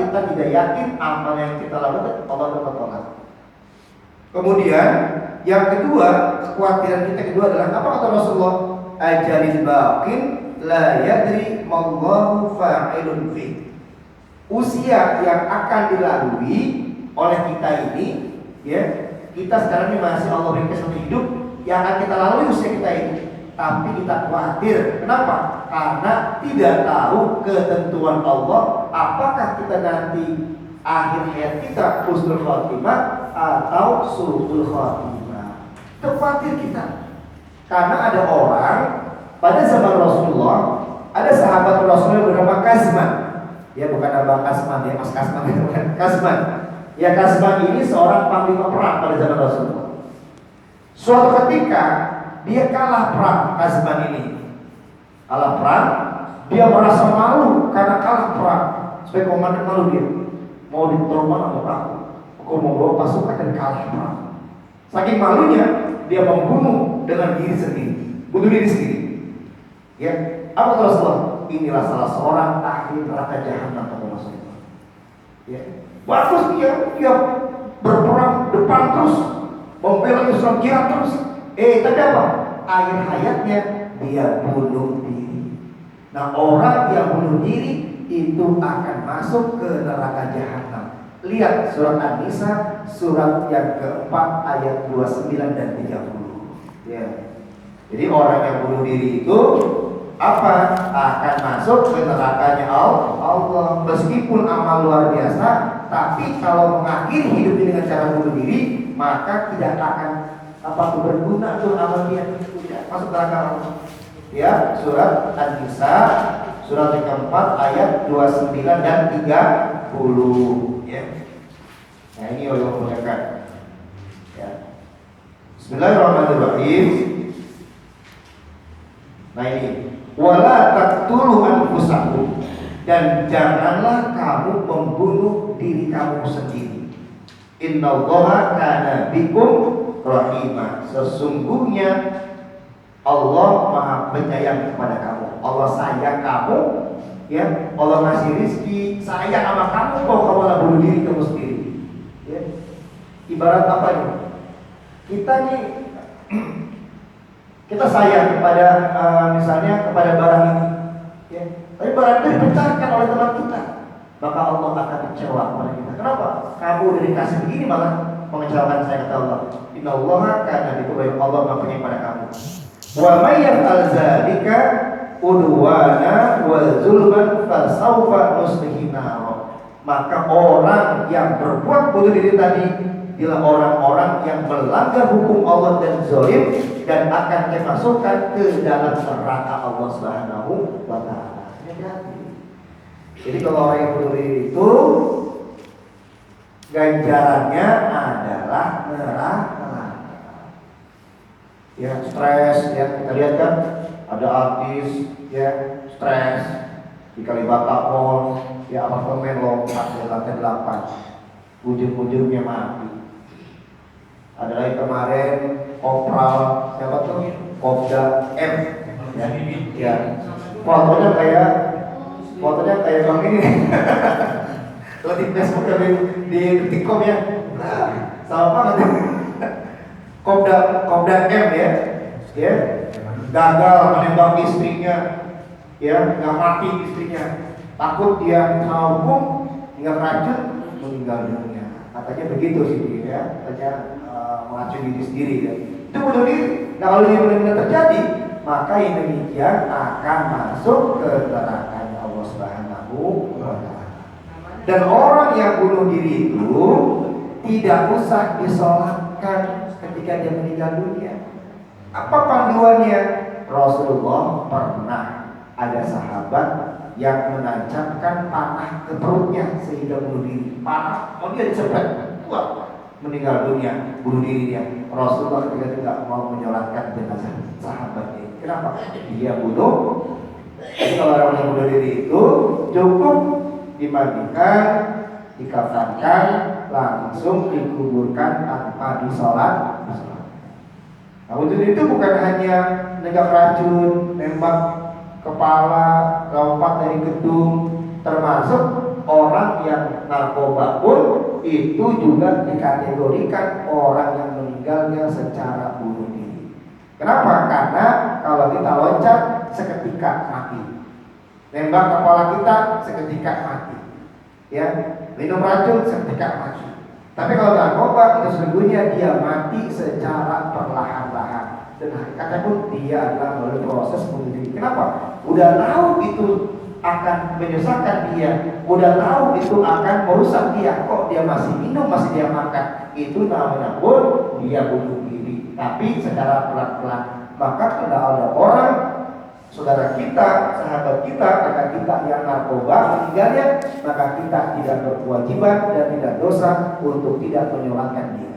kita tidak yakin amal yang kita lakukan Allah dapat tolak. Kemudian yang kedua, kekhawatiran kita kedua adalah apa kata Rasulullah? Ajalil baqin la yadri mallahu fa'ilun fi. Usia yang akan dilalui oleh kita ini, ya, kita sekarang ini masih Allah berikan satu hidup yang akan kita lalui usia kita ini. Tapi kita khawatir, kenapa? Karena tidak tahu ketentuan Allah, apakah kita nanti akhir hayat kita husnul khotimah atau su'ul khotimah. Khawatir kita. Karena ada orang pada zaman Rasulullah, ada sahabat Rasulullah bernama Kasman. Ya, bukan nama Kasman, ya Mas Kasman, bukan Kasman. Ya, Kasman ini seorang panglima perang pada zaman Rasulullah. Suatu ketika dia kalah perang. Kasman ini kalah perang, dia merasa malu karena kalah perang. Sebagai komandan malu dia, mau diterima atau aku? Aku mau bawa pasukan dan kalah perang. Saking malunya dia membunuh dengan diri sendiri, bunuh diri sendiri. Ya, apa Rasulullah? Inilah salah seorang ahli neraka jahanam kata Rasulullah. Ya, bagus dia berperang depan terus, membela Islam jihad terus. Tapi apa? Akhir hayatnya dia bunuh diri. Nah, orang yang bunuh diri itu akan masuk ke neraka jahanam. Lihat surat An-Nisa surat yang keempat ayat 29 dan 30. Ya. Jadi orang yang bunuh diri itu apa? Akan masuk ke nerakanya Allah. Meskipun amal luar biasa, tapi kalau mengakhiri hidup dengan cara bunuh diri, maka tidak akan berguna tuh amal dia, tidak masuk neraka Allah. Ya, surat An-Nisa surat yang keempat ayat 29 dan 30. Ya. Nah, ini yang muliakan. Ya. Bismillahirrahmanirrahim. Nah, ini wala taqtulu anfusakum, dan janganlah kamu membunuh diri kamu sendiri. Innallaha kana bikum rahimah. Sesungguhnya Allah Maha penyayang kepada kamu. Allah sayang kamu, ya. Allah ngasih rizki, sayang sama kamu, kok kamu malah bunuh diri kamu sendiri. Ya. Ibarat apa nih? Kita nih kita sayang kepada misalnya kepada barang ini, ya. Tapi barang itu dipecahkan oleh teman kita, maka Allah akan kecewa kepada kita. Kenapa? Kamu udah dikasih begini malah mengecewakan saya, kata Allah. Innallaha kana bikum, Allah Maha penyayang pada kamu. Wa may yaf'al dzalika udwana wa zulman fasawfa nuslihi nar. Maka orang yang berbuat bunuh diri tadi adalah orang-orang yang melanggar hukum Allah dan zalim, dan akan dimasukkan ke dalam neraka Allah Subhanahu wa taala. Jadi kalau orang yang bunuh diri itu ganjarannya adalah neraka. Ya, stres, ya, kita lihat kan ada artis, ya, stres dikali batapol, ya, apartemen lompat ke lantai 8, ujung-ujungnya mati. Ada lagi kemarin Kopral, siapa tuh? Kopda M, ya, fotonya kayak bang ini. Kalau di Facebook di TikTok ya, sama banget. Kopda M, ya, gagal menembak istrinya, ya, nggak mati istrinya, takut dia kena hukum, nggak racun, meninggal dunia. Katanya begitu sih, ya, katanya meracun diri sendiri, ya. Itu bunuh diri. Nah, kalau ini benar-benar terjadi, maka yang demikian akan masuk ke neraka Allah Subhanahu wa taala. Dan orang yang bunuh diri itu tidak usah disolatkan ketika dia meninggal dunia. Apa panduannya? Rasulullah pernah ada sahabat yang menancapkan panah ke perutnya sehingga bunuh diri. Panah, mau dia dicepet, kuat, meninggal dunia, bunuh diri dia. Rasulullah ketika tidak mau menyolatkan jenazah sahabat ini. Kenapa? Dia bunuh. Jadi kalau orang yang bunuh diri itu cukup dimandikan, dikafankan, langsung dikuburkan tanpa disolat. Nah, bunuh diri itu bukan hanya negak racun, tembak kepala, lompat dari gedung, termasuk orang yang narkoba pun itu juga dikategorikan orang yang meninggalnya secara bunuh diri. Kenapa? Karena kalau kita loncat seketika mati, nembak kepala kita seketika mati, ya, minum racun seketika mati. Tapi kalau narkoba itu sesungguhnya dia mati secara perlahan-lahan, dan hakikatnya pun dia adalah melalui proses bunuh diri. Kenapa? Udah tahu itu akan menyusahkan dia, udah tahu itu akan merusak dia, kok dia masih minum, masih dia makan, itu namanya pun dia bunuh diri, tapi secara pelan-pelan. Maka kalau ada orang saudara kita, sahabat kita, kakak kita yang narkoba meninggalnya, maka kita tidak berkewajiban dan tidak dosa untuk tidak menyolatkan dia.